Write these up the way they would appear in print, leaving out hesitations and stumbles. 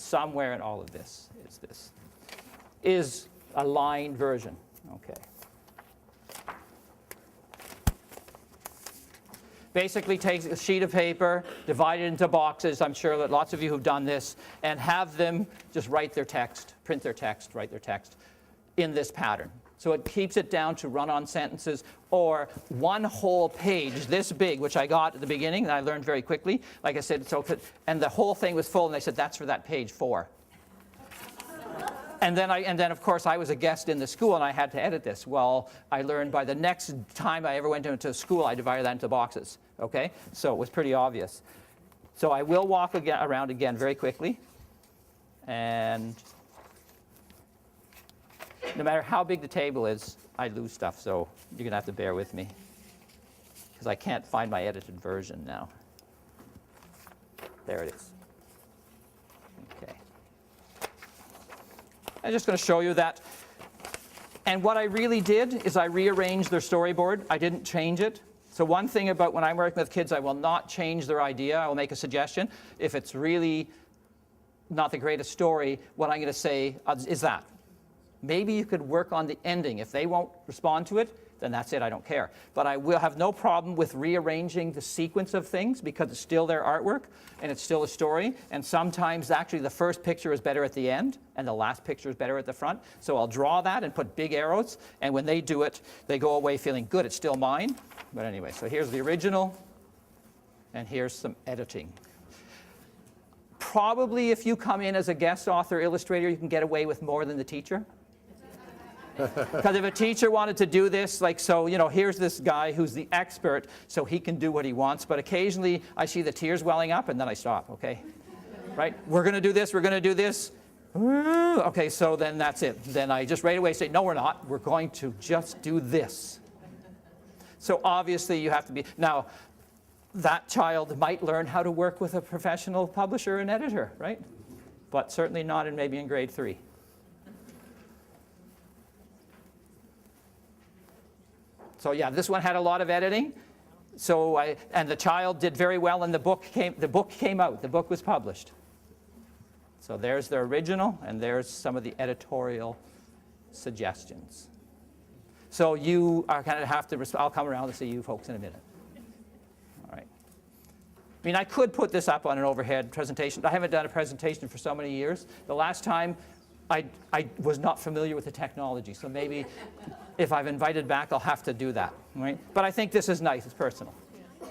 somewhere in all of this is a lined version. Okay. Basically takes a sheet of paper, divide it into boxes. I'm sure that lots of you have done this, and have them just write their text, print their text, write their text in this pattern. So it keeps it down to run-on sentences or one whole page this big, which I got at the beginning, and I learned very quickly. Like I said, and the whole thing was full, and they said, that's for that page 4. And then, of course, I was a guest in the school, and I had to edit this. Well, I learned by the next time I ever went into school, I divided that into boxes. Okay? So it was pretty obvious. So I will walk around again very quickly. And no matter how big the table is, I lose stuff. So you're going to have to bear with me, because I can't find my edited version now. There it is. Okay. I'm just going to show you that. And what I really did is I rearranged their storyboard. I didn't change it. So one thing about when I'm working with kids, I will not change their idea. I will make a suggestion. If it's really not the greatest story, what I'm going to say is that. Maybe you could work on the ending. If they won't respond to it, then that's it, I don't care. But I will have no problem with rearranging the sequence of things, because it's still their artwork and it's still a story. And sometimes actually the first picture is better at the end and the last picture is better at the front. So I'll draw that and put big arrows, and when they do it, they go away feeling good, it's still mine. But anyway, so here's the original, and here's some editing. Probably if you come in as a guest author illustrator, you can get away with more than the teacher. Because if a teacher wanted to do this, like, so, you know, here's this guy who's the expert, so he can do what he wants. But occasionally I see the tears welling up, and then I stop, okay? Right? We're going to do this, we're going to do this. Okay, so then that's it. Then I just right away say, no, we're not. We're going to just do this. So obviously you have to be, now, that child might learn how to work with a professional publisher and editor, right? But certainly not maybe in grade 3. So yeah, this one had a lot of editing. So and the child did very well, and the book came out. The book was published. So there's the original, and there's some of the editorial suggestions. So you are going to have to, I'll come around to see you folks in a minute. All right. I mean, I could put this up on an overhead presentation. I haven't done a presentation for so many years. The last time I was not familiar with the technology, so maybe if I've invited back, I'll have to do that, right? But I think this is nice. It's personal. Do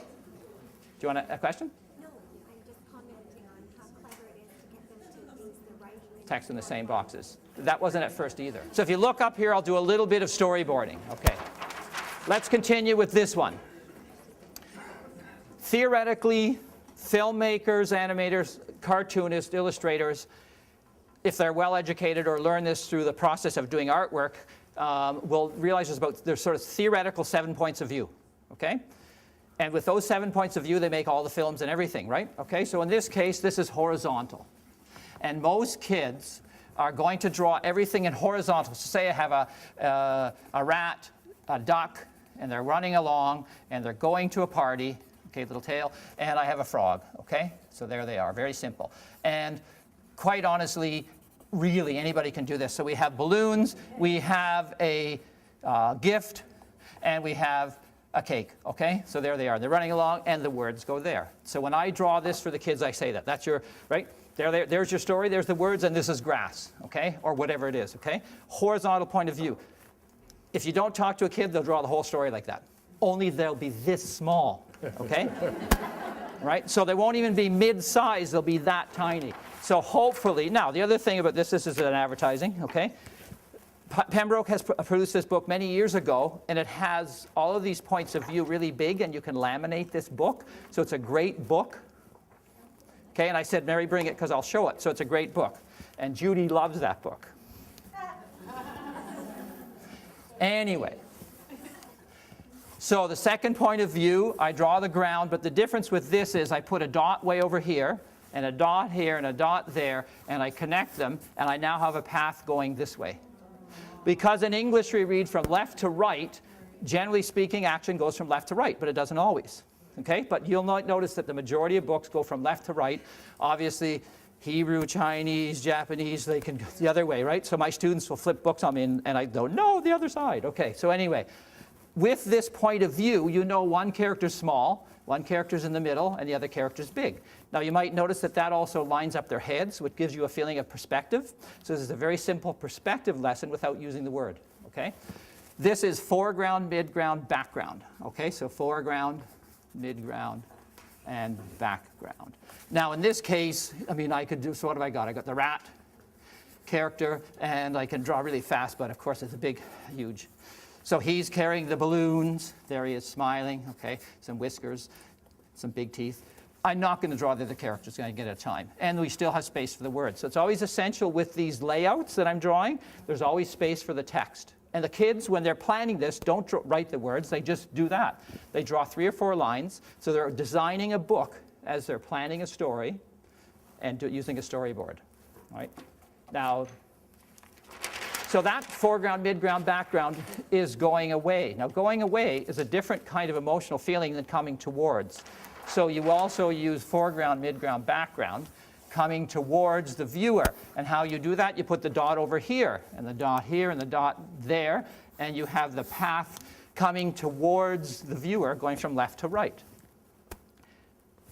you want a question? No, I'm just commenting on how clever it is to get them to use the right text in the same boxes. That wasn't at first either. So if you look up here, I'll do a little bit of storyboarding. Okay. Let's continue with this one. Theoretically, filmmakers, animators, cartoonists, illustrators, if they're well educated or learn this through the process of doing artwork, will realize there's sort of theoretical 7 points of view, okay? And with those 7 points of view, they make all the films and everything, right? Okay, so in this case, this is horizontal. And most kids are going to draw everything in horizontal. So say I have a rat, a duck, and they're running along, and they're going to a party, okay, little tail, and I have a frog, okay? So there they are, very simple. And quite honestly, really, anybody can do this. So we have balloons, we have a gift, and we have a cake, okay? So there they are. They're running along, and the words go there. So when I draw this for the kids, I say that. That's your, right? There's your story, there's the words, and this is grass, okay? Or whatever it is, okay? Horizontal point of view. If you don't talk to a kid, they'll draw the whole story like that. Only they'll be this small, okay? Right? So they won't even be mid-size, they'll be that tiny. So hopefully, now the other thing about this is an advertising, okay? Pembroke has produced this book many years ago, and it has all of these points of view really big, and you can laminate this book. So it's a great book. Okay, and I said, Mary, bring it because I'll show it. So it's a great book. And Judy loves that book. Anyway. So the second point of view, I draw the ground, but the difference with this is I put a dot way over here, and a dot here, and a dot there, and I connect them, and I now have a path going this way. Because in English we read from left to right, generally speaking, action goes from left to right, but it doesn't always. Okay? But you'll notice that the majority of books go from left to right. Obviously, Hebrew, Chinese, Japanese, they can go the other way, right? So my students will flip books on me and I go, no, the other side. Okay, so anyway, with this point of view, you know one character's small, one character's in the middle, and the other character's big. Now you might notice that that also lines up their heads, which gives you a feeling of perspective. So this is a very simple perspective lesson without using the word, okay? This is foreground, midground, background, okay? So foreground, midground, and background. Now in this case, I mean, I could do, so what have I got? I got the rat character, and I can draw really fast, but of course it's a big, huge. So he's carrying the balloons. There he is smiling, okay? Some whiskers, some big teeth. I'm not going to draw the other characters, going to get a time. And we still have space for the words. So it's always essential with these layouts that I'm drawing, there's always space for the text. And the kids, when they're planning this, don't write the words, they just do that. They draw 3 or 4 lines, so they're designing a book as they're planning a story and using a storyboard, right? Now, so that foreground, midground, background is going away. Now, going away is a different kind of emotional feeling than coming towards. So you also use foreground, midground, background, coming towards the viewer. And how you do that, you put the dot over here, and the dot here, and the dot there, and you have the path coming towards the viewer, going from left to right.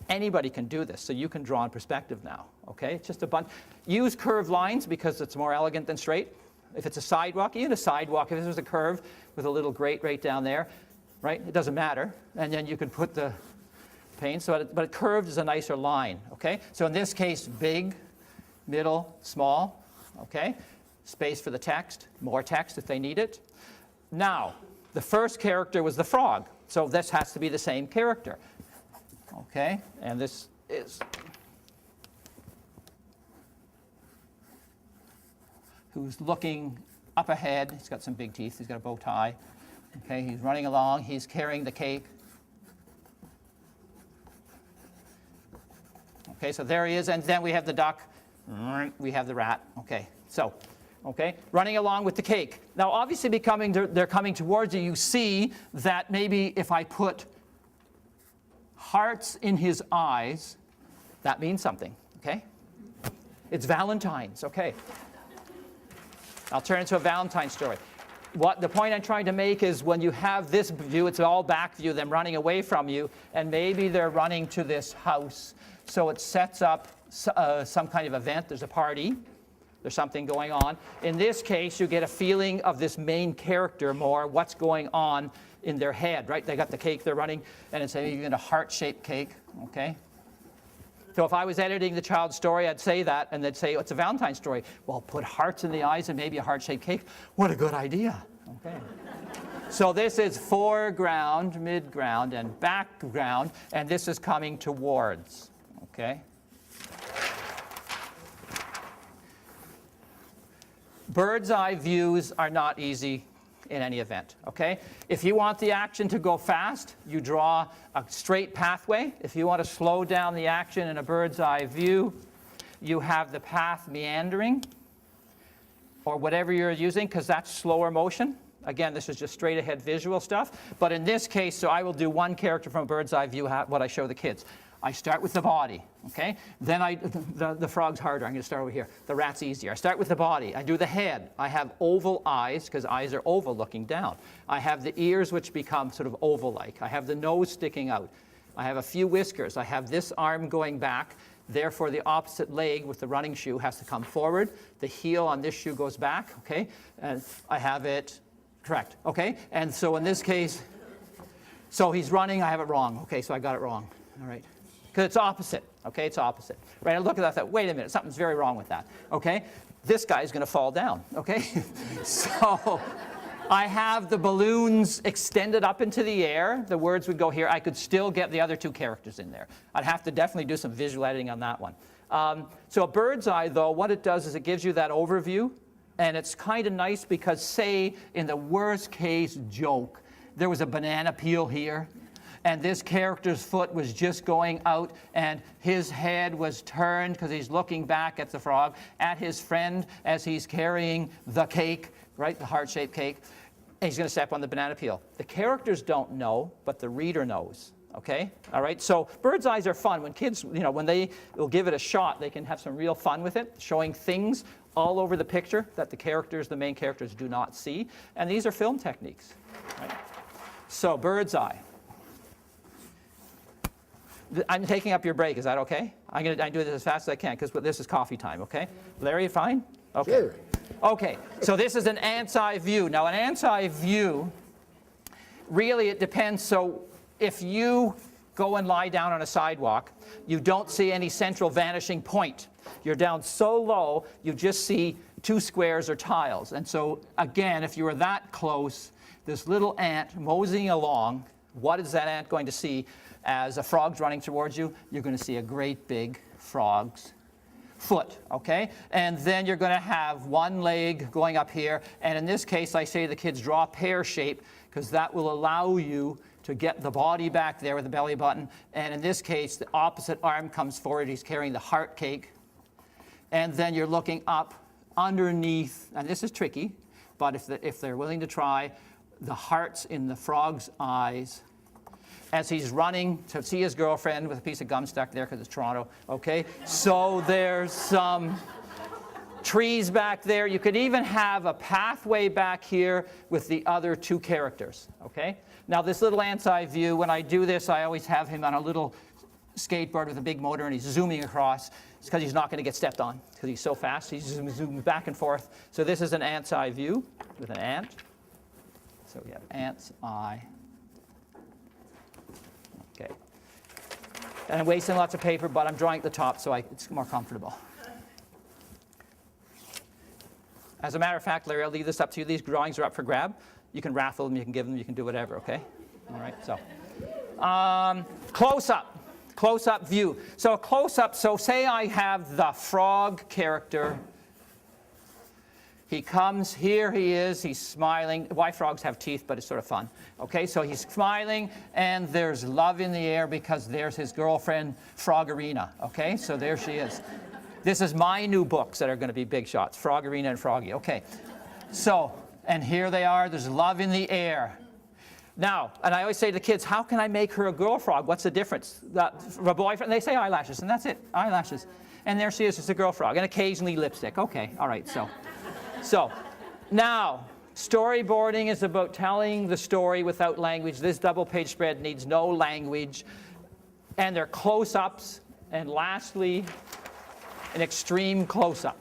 Anybody can do this, so you can draw in perspective now, okay? It's just a bunch. Use curved lines because it's more elegant than straight. If it's a sidewalk, even a sidewalk, if there's a curve with a little grate right down there, right, it doesn't matter. And then you can put the paint, but curved is a nicer line, okay? So in this case, big, middle, small, okay? Space for the text, more text if they need it. Now, the first character was the frog, so this has to be the same character, okay? And this is who's looking up ahead. He's got some big teeth. He's got a bow tie. Okay, he's running along. He's carrying the cake. Okay, so there he is. And then we have the duck. We have the rat. Okay, so, okay, running along with the cake. Now, obviously, they're coming towards you. You see that maybe if I put hearts in his eyes, that means something, okay? It's Valentine's, okay. I'll turn into a Valentine story. What the point I'm trying to make is when you have this view, it's all back view, them running away from you, and maybe they're running to this house. So it sets up some kind of event. There's a party. There's something going on. In this case, you get a feeling of this main character more, what's going on in their head, right? They got the cake, they're running, and it's even a heart-shaped cake, okay? So if I was editing the child's story, I'd say that, and they'd say, oh, it's a Valentine's story. Well, put hearts in the eyes and maybe a heart-shaped cake. What a good idea. Okay. So this is foreground, midground, and background, and this is coming towards. Okay. Bird's eye views are not easy in any event, okay? If you want the action to go fast, you draw a straight pathway. If you want to slow down the action in a bird's eye view, you have the path meandering, or whatever you're using, because that's slower motion. Again, this is just straight ahead visual stuff. But in this case, so I will do one character from a bird's eye view, what I show the kids. I start with the body, okay? Then the frog's harder. I'm going to start over here. The rat's easier. I start with the body. I do the head. I have oval eyes, because eyes are oval looking down. I have the ears, which become sort of oval-like. I have the nose sticking out. I have a few whiskers. I have this arm going back. Therefore, the opposite leg with the running shoe has to come forward. The heel on this shoe goes back, okay? And I have it correct, okay? And so in this case, so he's running. I have it wrong. Okay, so I got it wrong. All right. Because it's opposite, okay? It's opposite. Right? I look at that, I thought, wait a minute, something's very wrong with that, okay? This guy's going to fall down, okay? So I have the balloons extended up into the air. The words would go here. I could still get the other two characters in there. I'd have to definitely do some visual editing on that one. So a bird's eye, though, what it does is it gives you that overview. And it's kind of nice because, say, in the worst case joke, there was a banana peel here, and this character's foot was just going out, and his head was turned because he's looking back at the frog, at his friend as he's carrying the cake, right, the heart-shaped cake, and he's going to step on the banana peel. The characters don't know, but the reader knows, Okay, all right, so bird's eyes are fun. When kids, when they will give it a shot, they can have some real fun with it, showing things all over the picture that the main characters do not see. And these are film techniques, right? So bird's eye. I'm taking up your break, is that okay? I do this as fast as I can because this is coffee time, okay? Larry, fine? Okay. Sure. Okay, so this is an ant's eye view. Now an ant's eye view, really it depends. So if you go and lie down on a sidewalk, you don't see any central vanishing point. You're down so low, you just see two squares or tiles. And so again, if you were that close, this little ant moseying along, what is that ant going to see? As a frog's running towards you, you're going to see a great big frog's foot, okay? And then you're going to have one leg going up here. And in this case, I say the kids draw a pear shape because that will allow you to get the body back there with the belly button. And in this case, the opposite arm comes forward. He's carrying the heart cake. And then you're looking up underneath, and this is tricky, but if they're willing to try, the heart's in the frog's eyes as he's running to see his girlfriend with a piece of gum stuck there because it's Toronto, okay? So there's some trees back there. You could even have a pathway back here with the other two characters, okay? Now this little ant's eye view, when I do this, I always have him on a little skateboard with a big motor and he's zooming across. It's because he's not going to get stepped on because he's so fast. He's zooming back and forth. So this is an ant's eye view with an ant. So we have ant's eye. Okay. And I'm wasting lots of paper, but I'm drawing at the top so it's more comfortable. As a matter of fact, Larry, I'll leave this up to you. These drawings are up for grab. You can raffle them, you can give them, you can do whatever, okay? All right, so. Close-up view. So a close-up, so say I have the frog character. He comes, here he is, he's smiling. Why frogs have teeth, but it's sort of fun. Okay, so he's smiling, and there's love in the air because there's his girlfriend, Froggerina. Okay, so there she is. This is my new books that are going to be big shots, Froggerina and Froggy. Okay, so, and here they are, there's love in the air. Now, and I always say to the kids, how can I make her a girl frog? What's the difference? A boyfriend, they say eyelashes, and that's it, eyelashes. And there she is, it's a girl frog, and occasionally lipstick. Okay, all right, so now, storyboarding is about telling the story without language. This double-page spread needs no language. And they're close-ups. And lastly, an extreme close-up.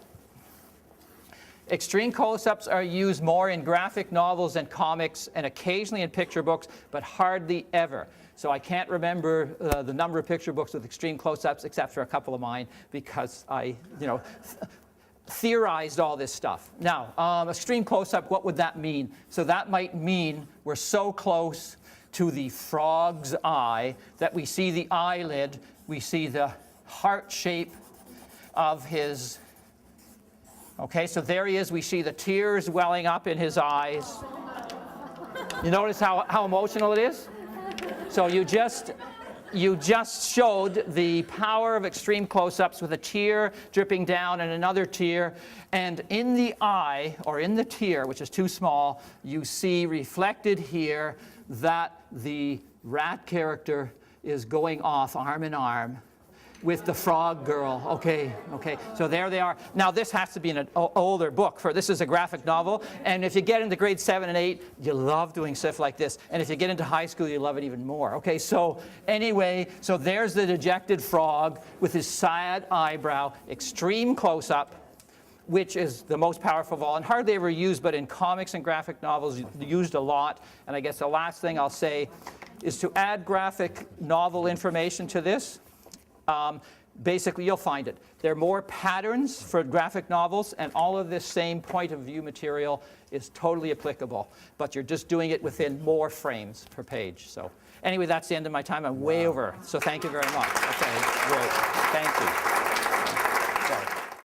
Extreme close-ups are used more in graphic novels and comics and occasionally in picture books, but hardly ever. So I can't remember the number of picture books with extreme close-ups except for a couple of mine because I, theorized all this stuff. Now, extreme close-up, what would that mean? So that might mean we're so close to the frog's eye that we see the eyelid, we see the heart shape of his. Okay, so there he is. We see the tears welling up in his eyes. You notice how emotional it is? So you just showed the power of extreme close-ups with a tear dripping down and another tear. And in the eye, or in the tear, which is too small, you see reflected here that the rat character is going off arm in arm with the frog girl. Okay, so there they are. Now this has to be an older book. This is a graphic novel, and if you get into grade 7 and 8, you love doing stuff like this. And if you get into high school, you love it even more. Okay, so anyway, so there's the dejected frog with his sad eyebrow, extreme close-up, which is the most powerful of all, and hardly ever used, but in comics and graphic novels, used a lot. And I guess the last thing I'll say is to add graphic novel information to this. Basically, you'll find it. There are more patterns for graphic novels, and all of this same point of view material is totally applicable, but you're just doing it within more frames per page. So anyway, that's the end of my time. I'm way over, so thank you very much. Okay, great. Thank you.